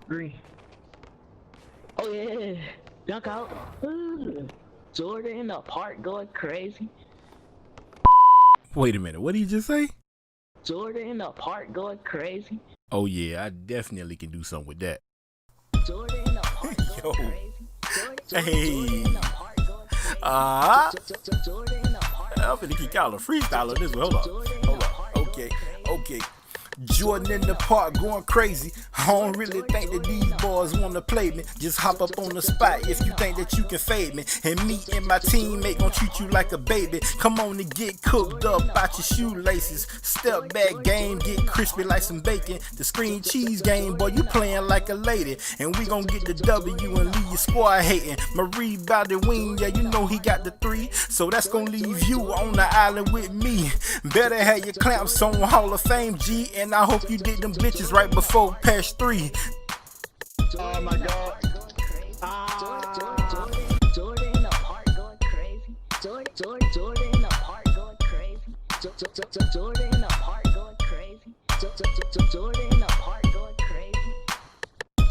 Green. Oh yeah, dunk out. Jordan in the park going crazy. Wait a minute, what did you just say? Jordan in the park going crazy. Oh yeah, I definitely can do something with that. Jordan in the park going Yo. crazy. Hey. Jordan in the park. I'm finna kick y'all a freestyle on this one. Hold up. Okay. Jordan in the park going crazy. I don't really think that these boys wanna play me. Just hop up on the spot if you think that you can fade me. And me and my teammate gon' treat you like a baby. Come on and get cooked up out your shoelaces. Step back game, get crispy like some bacon. The screen cheese game, boy, you playing like a lady. And we gon' get the W and leave your squad hating. Marie rebounded wing, yeah, you know he got the 3. So that's gon' leave you on the island with me. Better have your clamps on Hall of Fame, G. And I hope you did them glitches right before patch 3. Oh my god. Jordan in the park going crazy. Jordan in the park going crazy. Jordan in the park going crazy. Jordan in the park going crazy.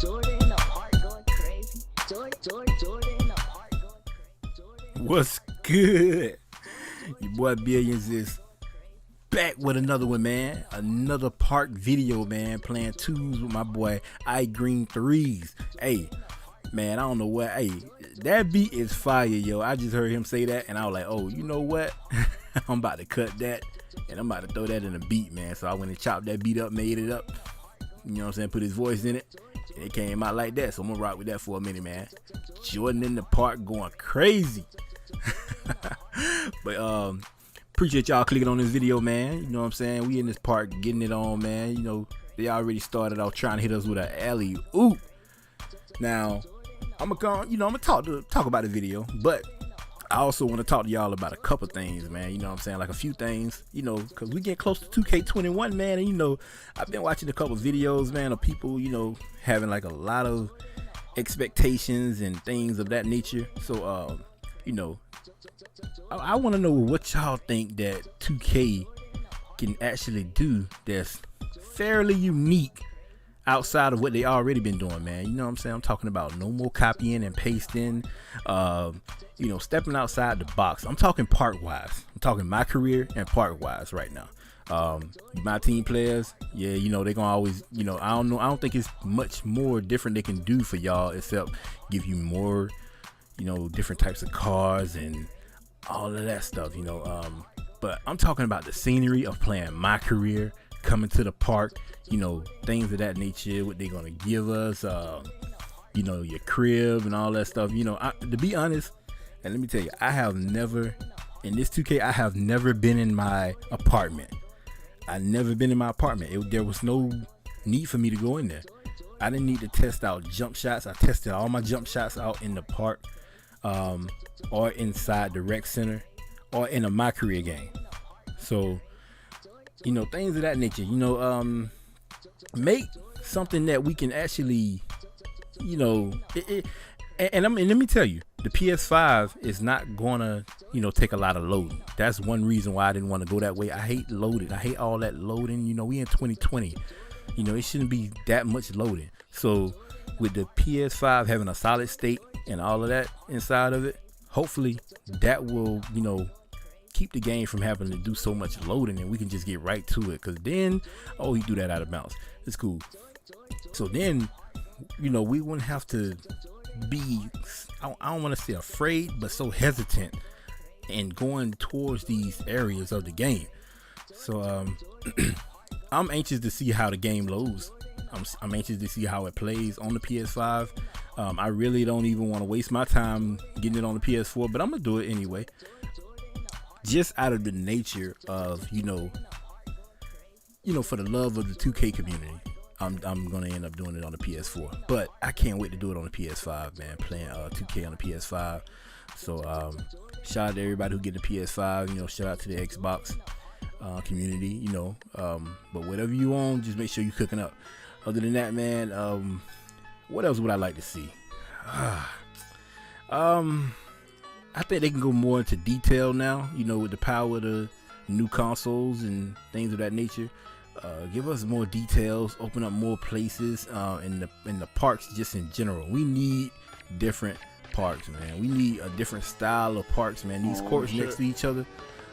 Jordan in the park going crazy. Jordan in the park going crazy. What's good? Your boy Billions is back with another one, man. Another park video, man. Playing 2s with my boy I Green 3s. Hey, man, I don't know what. Hey, that beat is fire, yo. I just heard him say that, and I was like, oh, you know what? I'm about to cut that, and I'm about to throw that in a beat, man. So I went and chopped that beat up, made it up. You know what I'm saying? Put his voice in it, and it came out like that. So I'm gonna rock with that for a minute, man. Jordan in the park going crazy. But appreciate y'all clicking on this video, man. You know what I'm saying? We in this park getting it on, man. You know, they already started off trying to hit us with an alley-oop. Now, I'm gonna talk about the video, but I also want to talk to y'all about a couple things, man. You know what I'm saying? Like a few things, you know, because we get close to 2K21, man. And, you know, I've been watching a couple videos, man, of people, you know, having like a lot of expectations and things of that nature. So, you know, I want to know what y'all think that 2K can actually do that's fairly unique outside of what they already been doing, man. You know what I'm saying? I'm talking about no more copying and pasting, you know, stepping outside the box. I'm talking park wise. I'm talking my career and park wise right now. My team players, yeah, you know, they're gonna always, you know, I don't think it's much more different they can do for y'all except give you more, you know, different types of cars and all of that stuff, you know. But I'm talking about the scenery of playing my career, coming to the park, you know, things of that nature, what they're gonna give us, you know, your crib and all that stuff. You know, to be honest, and let me tell you, I have never, in this 2K, I have never been in my apartment. I never been in my apartment. There was no need for me to go in there. I didn't need to test out jump shots. I tested all my jump shots out in the park, or inside the rec center, or in a my career game. So, you know, things of that nature, you know, make something that we can actually, you know, and let me tell you, the PS5 is not gonna, you know, take a lot of loading. That's one reason why I didn't want to go that way. I hate loading. I hate all that loading. You know, we in 2020. You know, it shouldn't be that much loading. So with the PS5 having a solid state and all of that inside of it, hopefully that will, you know, keep the game from having to do so much loading, and we can just get right to it. Because then, oh, he threw that out of bounds. It's cool. So then, you know, we wouldn't have to be, I don't want to say afraid, but so hesitant in going towards these areas of the game. So I'm anxious to see how the game loads. I'm anxious to see how it plays on the PS5. I really don't even want to waste my time getting it on the PS4, but I'm gonna do it anyway, just out of the nature of, you know, for the love of the 2K community. I'm gonna end up doing it on the PS4, but I can't wait to do it on the PS5, man. Playing 2K on the PS5. So shout out to everybody who get the PS5. You know, shout out to the Xbox community. You know, but whatever you own, just make sure you're cooking up. Other than that, man, what else would I like to see? I think they can go more into detail now, you know, with the power of the new consoles and things of that nature. Give us more details, open up more places in the parks just in general. We need different parks, man. We need a different style of parks, man. These courts next to each other,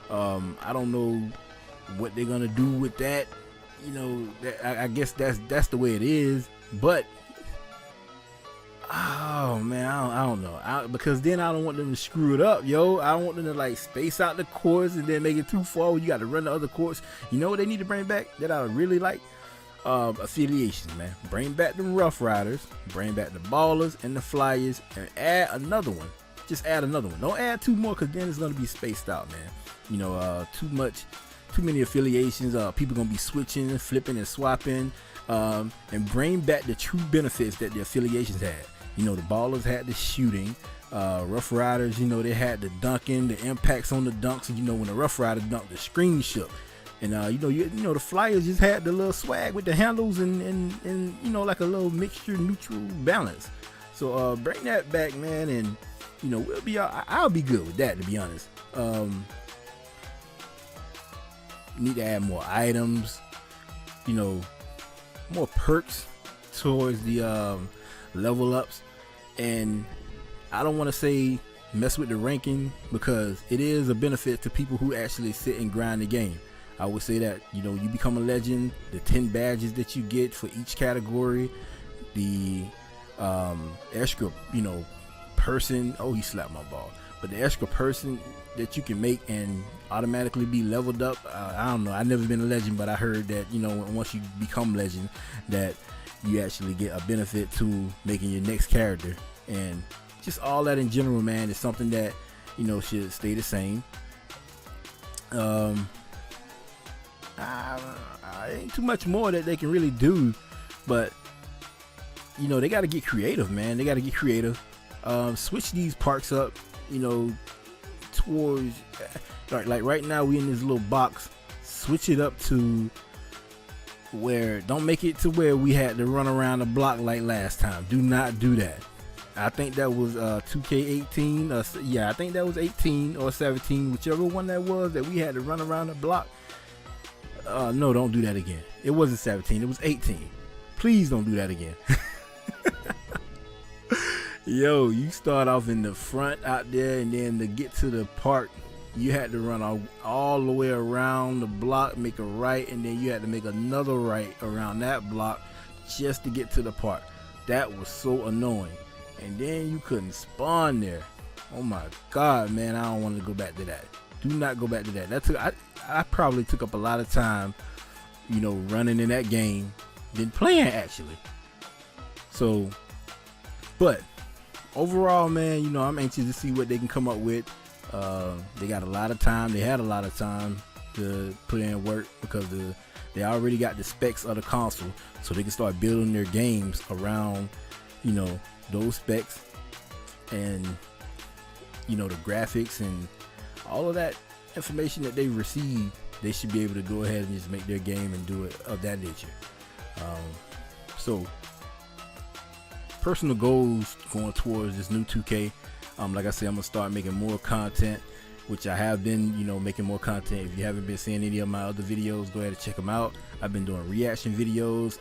I don't know what they're gonna do with that. You know, I guess that's the way it is. But oh man, I don't know. Because then I don't want them to screw it up, yo. I don't want them to like space out the courts and then make it too far. You got to run the other courts. You know what they need to bring back that I really like? Affiliations, man. Bring back the Rough Riders, bring back the Ballers and the Flyers, and add another one. Just add another one. Don't add two more, because then it's gonna be spaced out, man. You know, too many affiliations. People gonna be switching, flipping, and swapping. And bring back the true benefits that the affiliations had. You know, the Ballers had the shooting. Rough Riders, you know, they had the dunking, the impacts on the dunks. And you know, when the Rough Rider dunked, the screen shook. And you know, the Flyers just had the little swag with the handles and you know, like a little mixture, neutral balance. So bring that back, man, and you know, I'll be good with that, to be honest. Need to add more items, you know, more perks towards the level ups. And I don't want to say mess with the ranking, because it is a benefit to people who actually sit and grind the game. I would say that, you know, you become a legend, the 10 badges that you get for each category, the extra, you know, person, oh, he slapped my ball, but the extra person that you can make and automatically be leveled up. I don't know, I've never been a legend, but I heard that, you know, once you become legend, that you actually get a benefit to making your next character. And just all that in general, man, is something that, you know, should stay the same. Ain't too much more that they can really do, but you know, they got to get creative, man. They got to get creative. Switch these parks up, you know, towards like right now we in this little box. Switch it up to where, don't make it to where we had to run around the block like last time. Do not do that. I think that was 2K18. Yeah, I think that was 18 or 17, whichever one that was, that we had to run around the block. No, don't do that again. It wasn't 17, it was 18. Please don't do that again. Yo, you start off in the front out there, and then to get to the park, you had to run all the way around the block, make a right, and then you had to make another right around that block just to get to the park. That was so annoying. And then you couldn't spawn there. Oh my god, man, I don't want to go back to that. Do not go back to that. I probably took up a lot of time, you know, running in that game than playing, actually. So, but overall, man, you know, I'm anxious to see what they can come up with. They got a lot of time. They had a lot of time to put in work, because they already got the specs of the console, so they can start building their games around, you know, those specs, and you know, the graphics and all of that information that they received. They should be able to go ahead and just make their game and do it of that nature. So personal goals going towards this new 2K. Like I said, I'm gonna start making more content, which I have been, you know, making more content. If you haven't been seeing any of my other videos, go ahead and check them out. I've been doing reaction videos.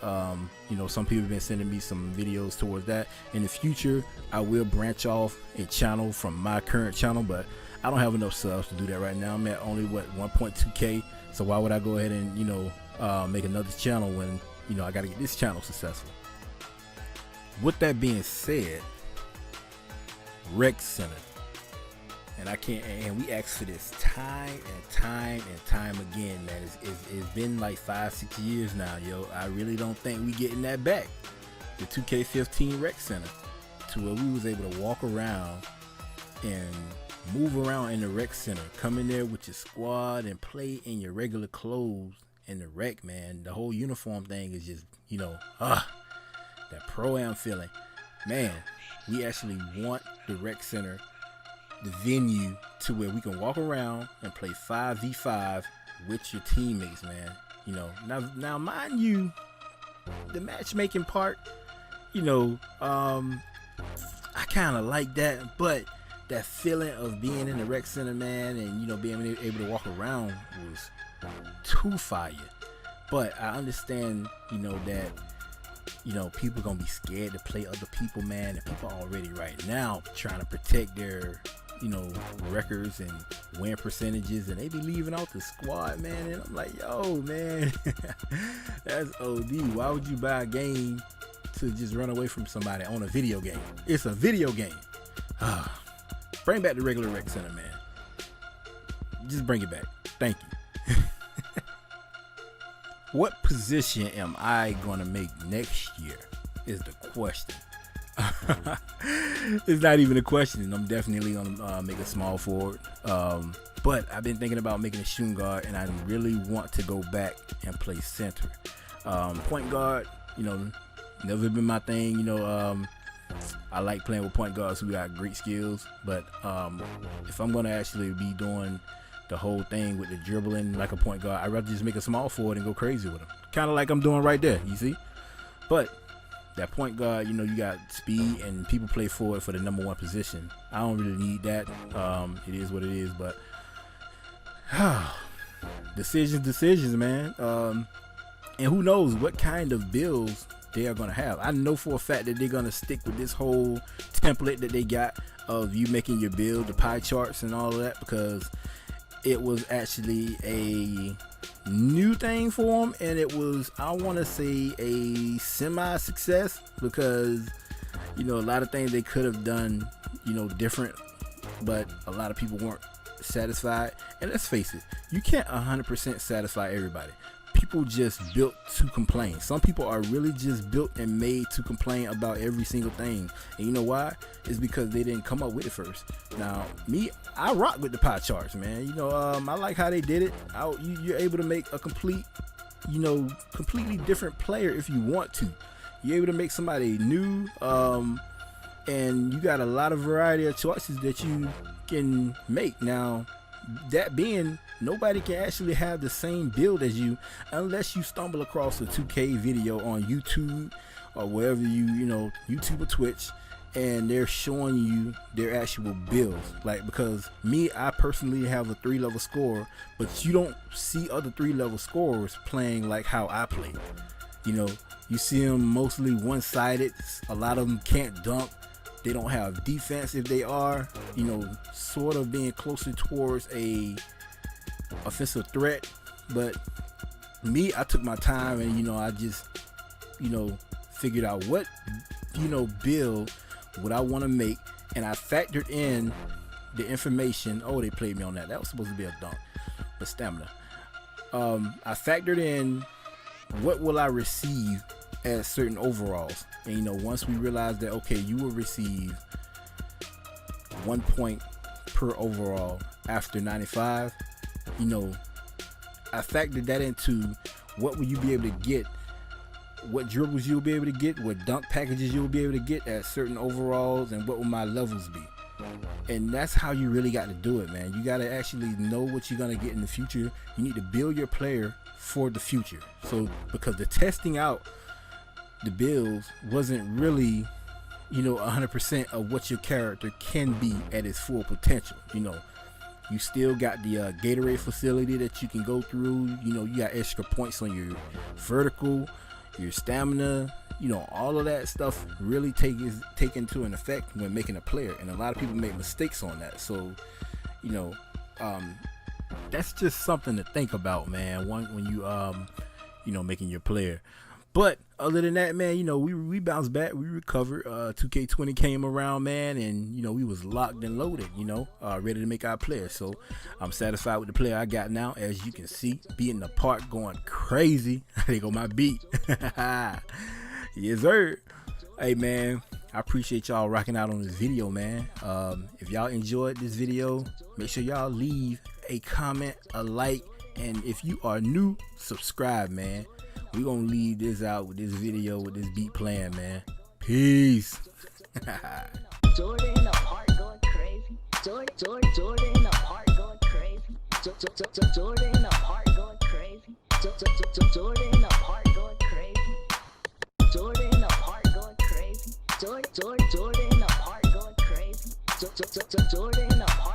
You know, some people have been sending me some videos towards that. In the future, I will branch off a channel from my current channel, but I don't have enough subs to do that right now. I'm at only 1.2K, so why would I go ahead and, you know, make another channel when, you know, I got to get this channel successful. With that being said, Rec Center, and we asked for this time and time again, man. It's been like 5-6 years now, yo. I really don't think we getting that back. The 2K15 Rec Center, to where we was able to walk around and move around in the Rec Center, come in there with your squad and play in your regular clothes in the rec, man. The whole uniform thing is just, you know, that pro-am feeling, man. We actually want the Rec Center, the venue, to where we can walk around and play 5v5 with your teammates, man. You know, now mind you, the matchmaking part, you know, I kind of like that, but that feeling of being in the Rec Center, man, and, you know, being able to walk around was too fire. But I understand, that people gonna be scared to play other people, man. And people already right now trying to protect their records and win percentages, and they be leaving out the squad, man. And I'm like, yo, man, that's OD. Why would you buy a game to just run away from somebody on a video game? It's a video game. Bring back the regular rec center, man. Just bring it back. Thank you. What position am I gonna make next year is the question. It's not even a question. I'm definitely gonna make a small forward, but I've been thinking about making a shooting guard, and I really want to go back and play center. Point guard, never been my thing. I like playing with point guards who got great skills, but if I'm gonna actually be doing the whole thing with the dribbling like a point guard, I'd rather just make a small forward and go crazy with them, kind of like I'm doing right there, you see. But that point guard, you got speed, and people play forward for the number one position. I don't really need that. It is what it is, but decisions, man. And who knows what kind of builds they are gonna have. I know for a fact that they're gonna stick with this whole template that they got of you making your build, the pie charts and all of that, because it was actually a new thing for them, and it was, I want to say, a semi-success, because a lot of things they could have done different, but a lot of people weren't satisfied. And let's face it, you can't 100% satisfy everybody. People just built to complain. Some people are really just built and made to complain about every single thing. And you know why? It's because they didn't come up with it first. Now, me, I rock with the pie charts, man. I like how they did it. You're able to make a completely different player if you want to. You're able to make somebody new, and you got a lot of variety of choices that you can make. Now, that being, nobody can actually have the same build as you unless you stumble across a 2K video on YouTube or wherever YouTube or Twitch, and they're showing you their actual builds. Like, because me, I personally have a 3-level score, but you don't see other 3-level scorers playing like how I play. You see them mostly one-sided. A lot of them can't dunk. They don't have defense. If they are, sort of being closer towards a offensive threat. But me, I took my time, and I just figured out what build would I want to make, and I factored in the information. Oh, they played me on that. That was supposed to be a dunk, but stamina. I factored in what will I receive as certain overalls, and once we realized that, okay, you will receive 1 point per overall after 95, I factored that into what will you be able to get, what dribbles you'll be able to get, what dunk packages you'll be able to get at certain overalls, and what will my levels be. And that's how you really got to do it, man. You got to actually know what you're going to get in the future. You need to build your player for the future. So, because the testing out the builds wasn't really 100% of what your character can be at its full potential. You still got the Gatorade facility that you can go through. You got extra points on your vertical, your stamina. All of that stuff really take into an effect when making a player, and a lot of people make mistakes on that. So that's just something to think about, man, when you making your player. But other than that, man, we bounced back, we recovered. 2K20 came around, man, and we was locked and loaded, ready to make our player. So I'm satisfied with the player I got now. As you can see, be in the park going crazy. There go my beat. Yes, sir. Hey, man, I appreciate y'all rocking out on this video, man. If y'all enjoyed this video, make sure y'all leave a comment, a like, and if you are new, subscribe, man. We gonna leave this out with this video with this beat playing, man. Peace. Jordan in the park going crazy. Jordan in the park going crazy. Jordan in the park going crazy. Jordan in the park going crazy. Jordan in the park going crazy. Jordan in the park going crazy. Jordan in the park.